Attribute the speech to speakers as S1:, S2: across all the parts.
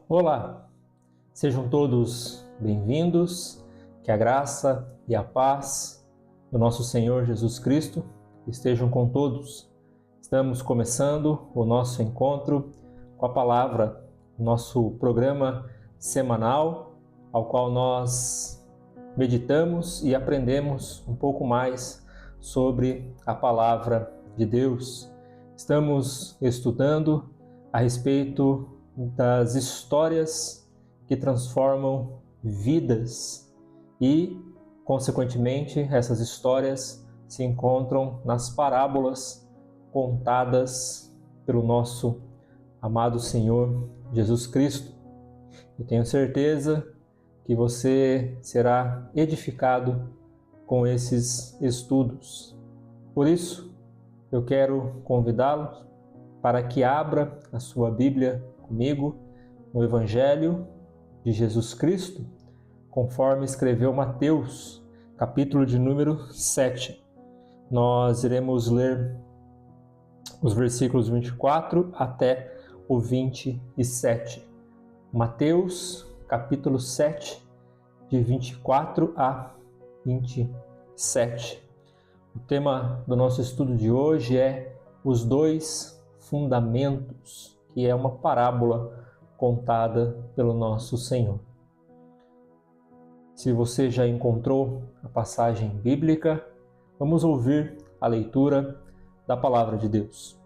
S1: Olá, sejam todos bem-vindos, que a graça e a paz do nosso Senhor Jesus Cristo estejam com todos. Estamos começando o nosso encontro com a palavra, nosso programa semanal, ao qual nós meditamos e aprendemos um pouco mais sobre a palavra de Deus. Estamos estudando a respeito das histórias que transformam vidas e, consequentemente, essas histórias se encontram nas parábolas contadas pelo nosso amado Senhor Jesus Cristo. Eu tenho certeza que você será edificado com esses estudos. Por isso, eu quero convidá-lo para que abra a sua Bíblia comigo no Evangelho de Jesus Cristo, conforme escreveu Mateus, capítulo de número 7. Nós iremos ler os versículos 24 até o 27. Mateus, capítulo 7, de 24 a 27. O tema do nosso estudo de hoje é os dois fundamentos, que é uma parábola contada pelo nosso Senhor. Se você já encontrou a passagem bíblica, vamos ouvir a leitura da palavra de Deus.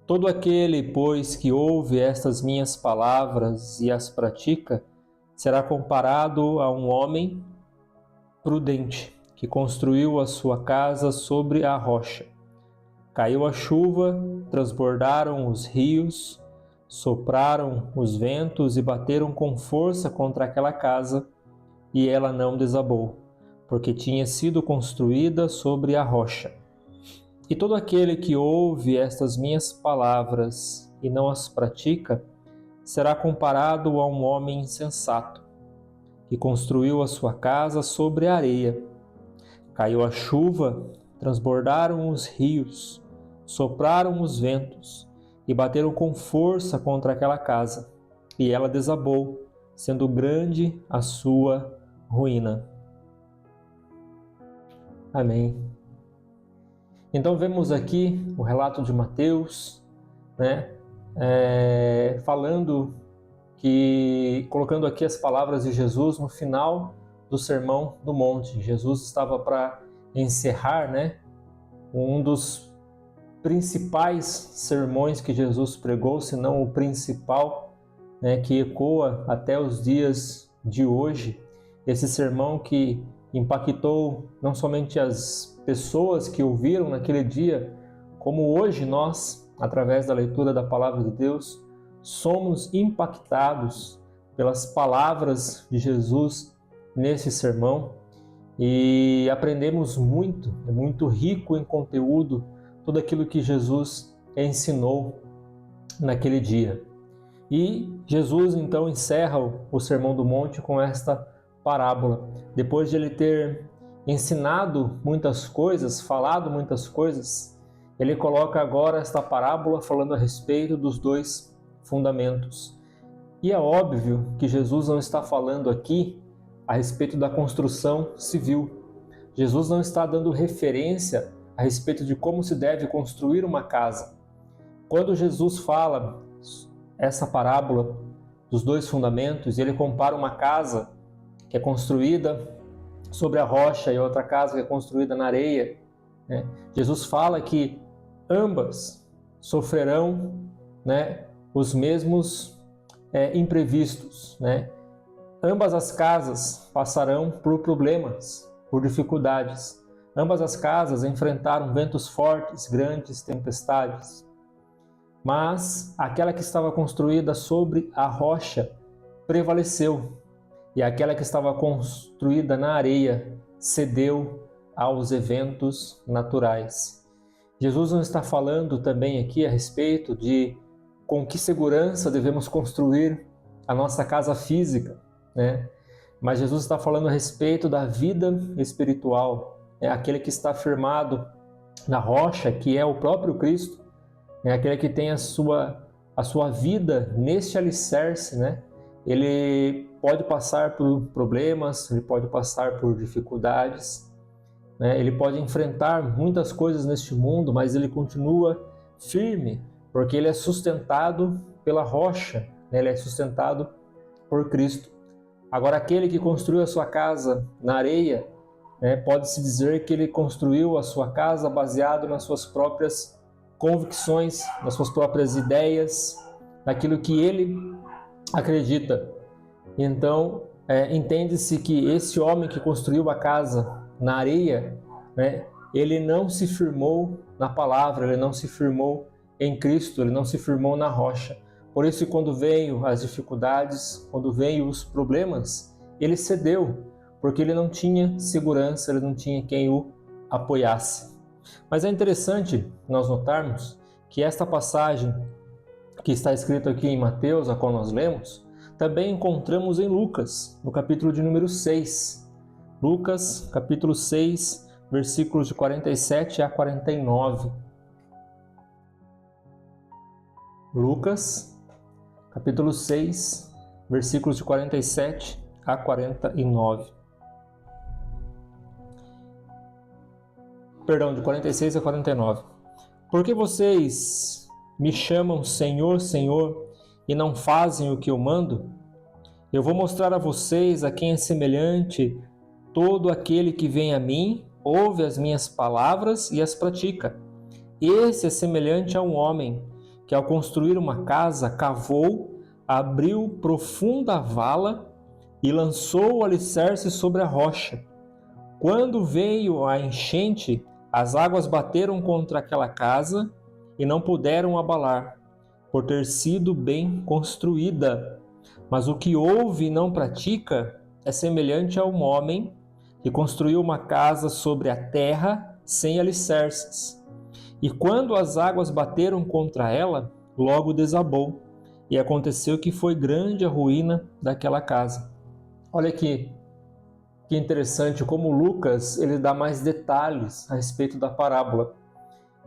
S1: Todo aquele, pois, que ouve estas minhas palavras e as pratica, será comparado a um homem prudente, que construiu a sua casa sobre a rocha. Caiu a chuva, transbordaram os rios, sopraram os ventos e bateram com força contra aquela casa, e ela não desabou, porque tinha sido construída sobre a rocha. E todo aquele que ouve estas minhas palavras e não as pratica, será comparado a um homem insensato, que construiu a sua casa sobre a areia. Caiu a chuva, transbordaram os rios, sopraram os ventos e bateram com força contra aquela casa, e ela desabou, sendo grande a sua ruína. Amém. Então vemos aqui o relato de Mateus, colocando aqui as palavras de Jesus no final do Sermão do Monte. Jesus estava para encerrar, um dos principais sermões que Jesus pregou, se não o principal, que ecoa até os dias de hoje. Esse sermão que impactou não somente as pessoas que ouviram naquele dia, como hoje nós, através da leitura da Palavra de Deus, somos impactados pelas palavras de Jesus nesse sermão e aprendemos muito, é muito rico em conteúdo tudo aquilo que Jesus ensinou naquele dia. E Jesus então encerra o Sermão do Monte com esta parábola. Depois de ele ter ensinado muitas coisas, falado muitas coisas, ele coloca agora esta parábola falando a respeito dos dois fundamentos. E é óbvio que Jesus não está falando aqui a respeito da construção civil. Jesus não está dando referência a respeito de como se deve construir uma casa. Quando Jesus fala essa parábola dos dois fundamentos, ele compara uma casa que é construída sobre a rocha e outra casa que é construída na areia. Jesus fala que ambas sofrerão os mesmos imprevistos. Ambas as casas passarão por problemas, por dificuldades. Ambas as casas enfrentaram ventos fortes, grandes tempestades. Mas aquela que estava construída sobre a rocha prevaleceu, e aquela que estava construída na areia cedeu aos eventos naturais. Jesus não está falando também aqui a respeito de com que segurança devemos construir a nossa casa física, Mas Jesus está falando a respeito da vida espiritual, aquele que está firmado na rocha, que é o próprio Cristo, aquele que tem a a sua vida neste alicerce, né? Ele pode passar por problemas, ele pode passar por dificuldades, né? Ele pode enfrentar muitas coisas neste mundo, mas ele continua firme, porque ele é sustentado pela rocha, né? Ele é sustentado por Cristo. Agora, aquele que construiu a sua casa na areia, né, pode-se dizer que ele construiu a sua casa baseado nas suas próprias convicções, nas suas próprias ideias, naquilo que ele acredita. Então, entende-se que esse homem que construiu a casa na areia, né, ele não se firmou na palavra, ele não se firmou em Cristo, ele não se firmou na rocha. Por isso, quando veio as dificuldades, quando veio os problemas, ele cedeu, porque ele não tinha segurança, ele não tinha quem o apoiasse. Mas é interessante nós notarmos que esta passagem que está escrita aqui em Mateus, a qual nós lemos, também encontramos em Lucas, no capítulo de número 6. Lucas, capítulo 6, versículos de 47 a 49. Lucas, capítulo 6, versículos de 47 a 49. Perdão, de 46 a 49. Porque vocês me chamam Senhor, Senhor, e não fazem o que eu mando? Eu vou mostrar a vocês a quem é semelhante todo aquele que vem a mim, ouve as minhas palavras e as pratica. Esse é semelhante a um homem que, ao construir uma casa, cavou, abriu profunda vala e lançou o alicerce sobre a rocha. Quando veio a enchente, as águas bateram contra aquela casa e não puderam abalar, por ter sido bem construída. Mas o que ouve e não pratica é semelhante a um homem que construiu uma casa sobre a terra sem alicerces. E quando as águas bateram contra ela, logo desabou. E aconteceu que foi grande a ruína daquela casa. Olha aqui, que interessante como Lucas ele dá mais detalhes a respeito da parábola.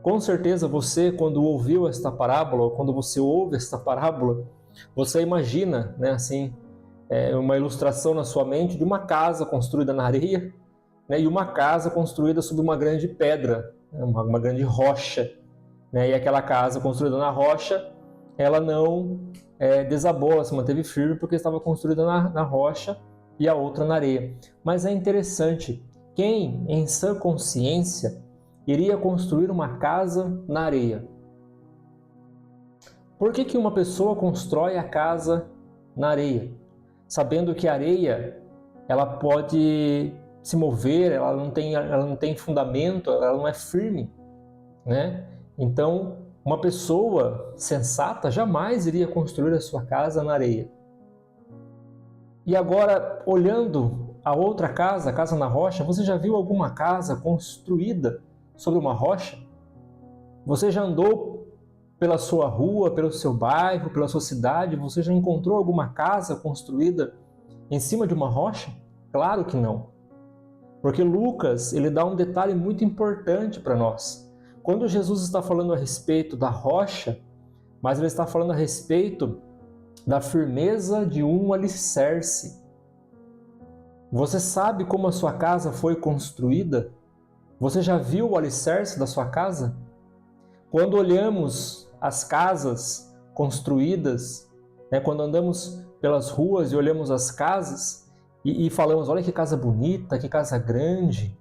S1: Com certeza você, quando ouviu esta parábola, ou quando você ouve esta parábola, você imagina, né, assim, uma ilustração na sua mente de uma casa construída na areia, né, e uma casa construída sobre uma grande pedra, uma grande rocha, né, e aquela casa construída na rocha, ela não desabou, ela se manteve firme porque estava construída na rocha, e a outra na areia. Mas é interessante, quem em sã consciência iria construir uma casa na areia? Por que uma pessoa constrói a casa na areia? Sabendo que a areia ela pode se mover, ela não tem fundamento, ela não é firme, né? Então, uma pessoa sensata jamais iria construir a sua casa na areia. E agora, olhando a outra casa, a casa na rocha, você já viu alguma casa construída sobre uma rocha? Você já andou pela sua rua, pelo seu bairro, pela sua cidade? Você já encontrou alguma casa construída em cima de uma rocha? Claro que não. Porque Lucas, ele dá um detalhe muito importante para nós. Quando Jesus está falando a respeito da rocha, mas ele está falando a respeito da firmeza de um alicerce. Você sabe como a sua casa foi construída? Você já viu o alicerce da sua casa? Quando olhamos as casas construídas, né, quando andamos pelas ruas e olhamos as casas e falamos, olha que casa bonita, que casa grande,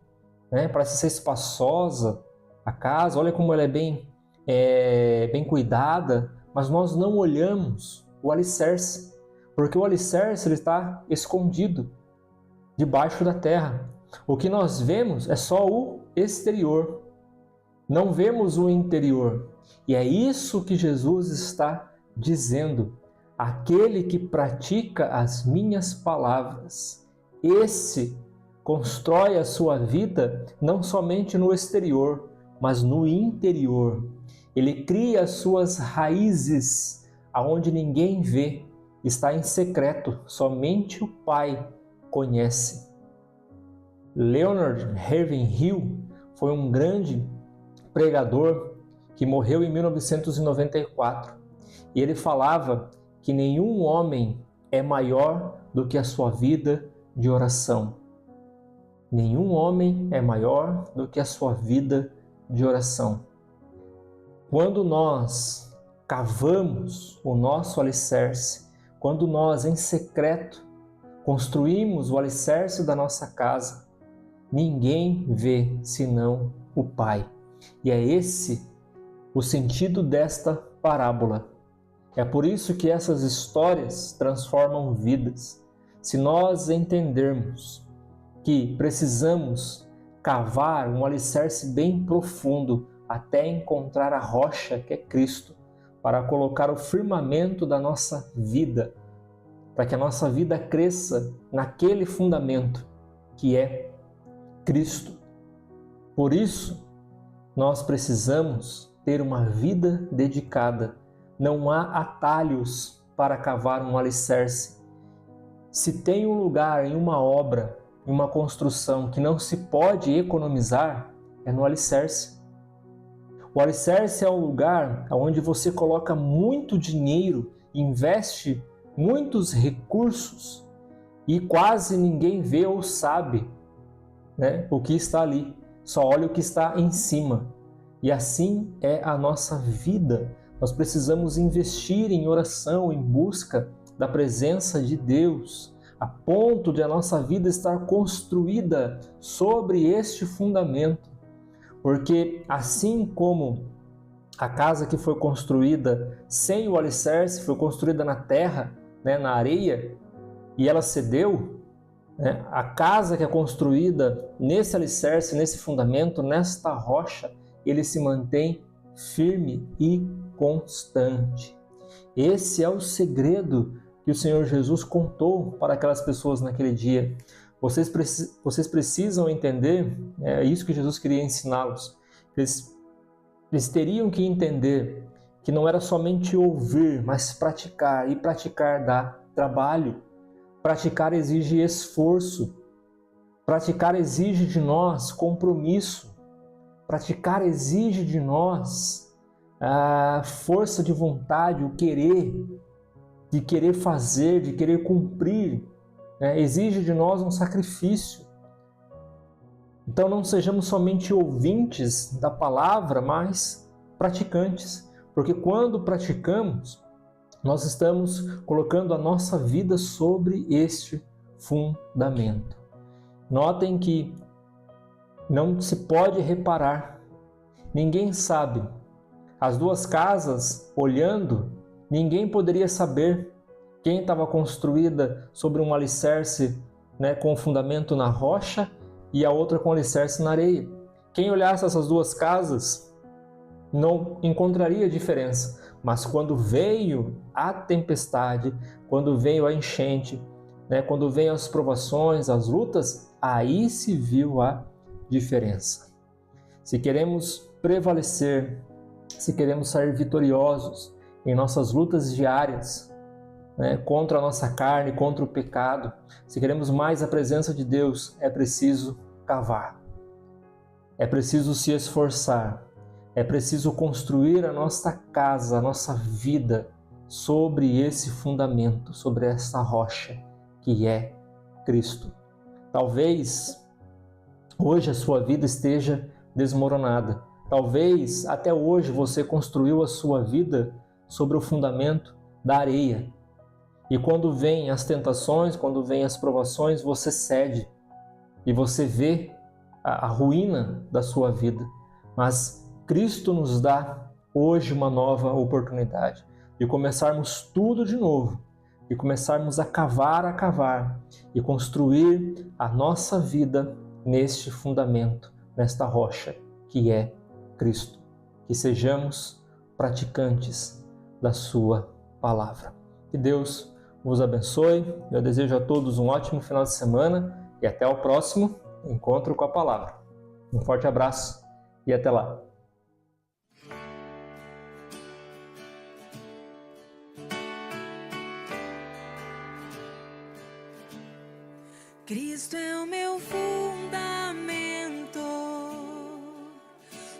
S1: né, parece ser espaçosa a casa, olha como ela é bem cuidada, mas nós não olhamos o alicerce, porque o alicerce ele está escondido debaixo da terra. O que nós vemos é só o exterior, não vemos o interior. E é isso que Jesus está dizendo. Aquele que pratica as minhas palavras, esse constrói a sua vida não somente no exterior, mas no interior. Ele cria as suas raízes aonde ninguém vê, está em secreto, somente o Pai conhece. Leonard Ravenhill foi um grande pregador que morreu em 1994. E ele falava que nenhum homem é maior do que a sua vida de oração. Nenhum homem é maior do que a sua vida de oração. Quando nós cavamos o nosso alicerce, quando nós, em secreto, construímos o alicerce da nossa casa, ninguém vê senão o Pai. E é esse o sentido desta parábola. É por isso que essas histórias transformam vidas. Se nós entendermos que precisamos cavar um alicerce bem profundo até encontrar a rocha que é Cristo, para colocar o firmamento da nossa vida, para que a nossa vida cresça naquele fundamento que é Cristo. Por isso, nós precisamos ter uma vida dedicada. Não há atalhos para cavar um alicerce. Se tem um lugar em uma obra, em uma construção que não se pode economizar, é no alicerce. O alicerce é um lugar onde você coloca muito dinheiro, investe muitos recursos e quase ninguém vê ou sabe, né, o que está ali. Só olha o que está em cima. E assim é a nossa vida. Nós precisamos investir em oração, em busca da presença de Deus, a ponto de a nossa vida estar construída sobre este fundamento. Porque assim como a casa que foi construída sem o alicerce, foi construída na terra, né, na areia, e ela cedeu, né, a casa que é construída nesse alicerce, nesse fundamento, nesta rocha, ele se mantém firme e constante. Esse é o segredo que o Senhor Jesus contou para aquelas pessoas naquele dia. Vocês precisam entender, é isso que Jesus queria ensiná-los. Eles teriam que entender que não era somente ouvir, mas praticar. E praticar dá trabalho. Praticar exige esforço. Praticar exige de nós compromisso. Praticar exige de nós a força de vontade, o querer, de querer fazer, de querer cumprir. Exige de nós um sacrifício. Então não sejamos somente ouvintes da palavra, mas praticantes. Porque quando praticamos, nós estamos colocando a nossa vida sobre este fundamento. Notem que não se pode reparar. Ninguém sabe. As duas casas, olhando, ninguém poderia saber quem estava construída sobre um alicerce, né, com o fundamento na rocha e a outra com alicerce na areia. Quem olhasse essas duas casas não encontraria diferença. Mas quando veio a tempestade, quando veio a enchente, né, quando veio as provações, as lutas, aí se viu a diferença. Se queremos prevalecer, se queremos sair vitoriosos em nossas lutas diárias, né, contra a nossa carne, contra o pecado, se queremos mais a presença de Deus, é preciso cavar, é preciso se esforçar, é preciso construir a nossa casa, a nossa vida sobre esse fundamento, sobre essa rocha que é Cristo. Talvez hoje a sua vida esteja desmoronada. Talvez até hoje você construiu a sua vida sobre o fundamento da areia. E quando vêm as tentações, quando vêm as provações, você cede e você vê a ruína da sua vida. Mas Cristo nos dá hoje uma nova oportunidade de começarmos tudo de novo, de começarmos a cavar e construir a nossa vida neste fundamento, nesta rocha que é Cristo. Que sejamos praticantes da sua palavra. Que Deus vos abençoe. Eu desejo a todos um ótimo final de semana e até o próximo encontro com a palavra. Um forte abraço e até lá.
S2: Cristo é o meu fundamento,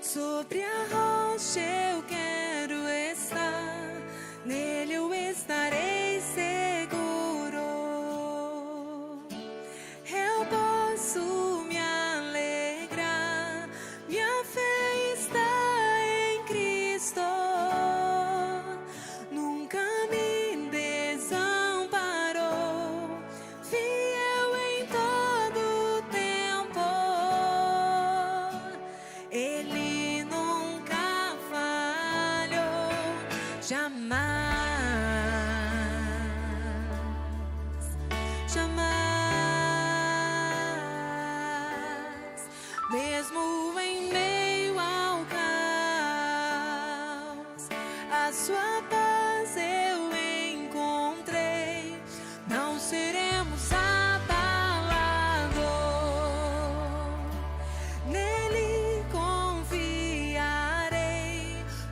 S2: sobre a rocha eu quero estar. sua paz eu encontrei. Não seremos abalados, nele confiarei,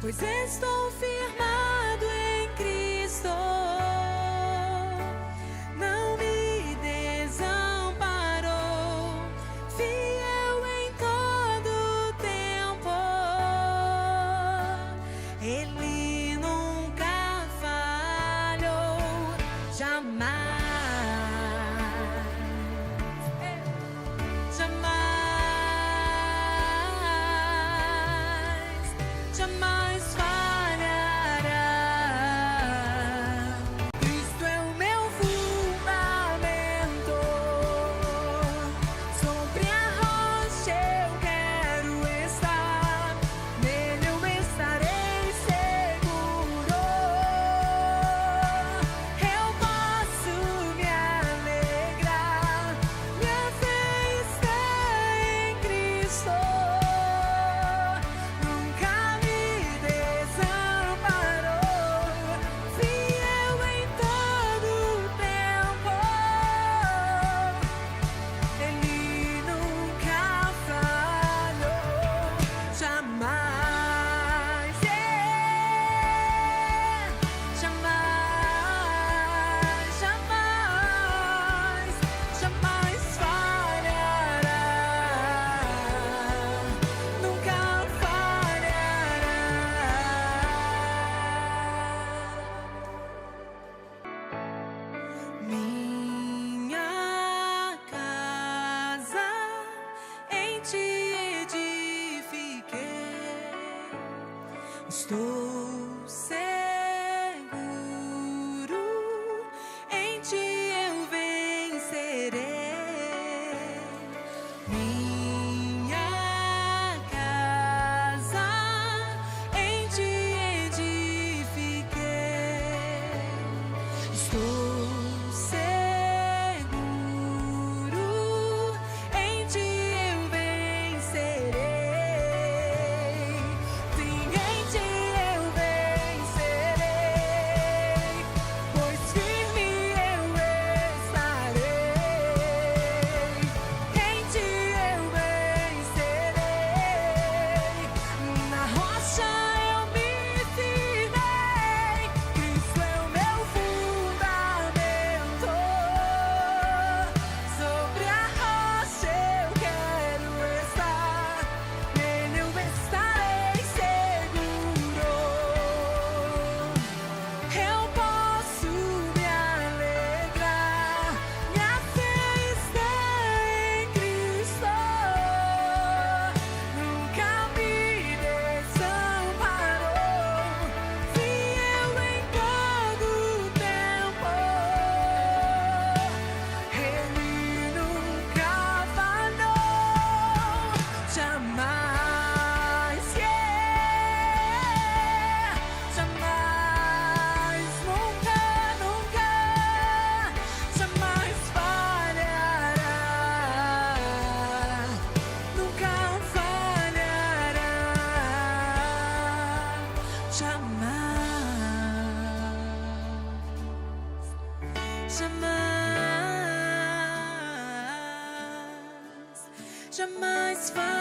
S2: pois estou firmado em Cristo. Não me desamparou, fiel em todo tempo. Ele nunca falhou, jamais. Jamais falhará. Cristo é o meu fundamento, sobre a rocha eu quero estar, nele eu estarei seguro. Eu posso me alegrar, minha fé está em Cristo. Nunca me desamparou, fiel em todo tempo. Ele nunca falhou, jamais, jamais, jamais, jamais falhará, nunca falhará. Minha casa em ti edifiquei, estou seguro, em ti eu vencerei. Minha casa em ti edifiquei, estou seguro, em ti eu vencerei. Sim, em ti eu vencerei, pois firme eu estarei. Em ti eu vencerei, na rocha eu me firmei. Cristo é o meu fundamento, sobre a rocha eu quero estar, nele eu estarei seguro. Eu posso me alegrar, minha fé está em Cristo. Nunca me desamparou, fiel em todo tempo. Ele nunca falhou, jamais, jamais, nunca, nunca, jamais falhará, nunca falhará, jamais, jamais, jamais falhará.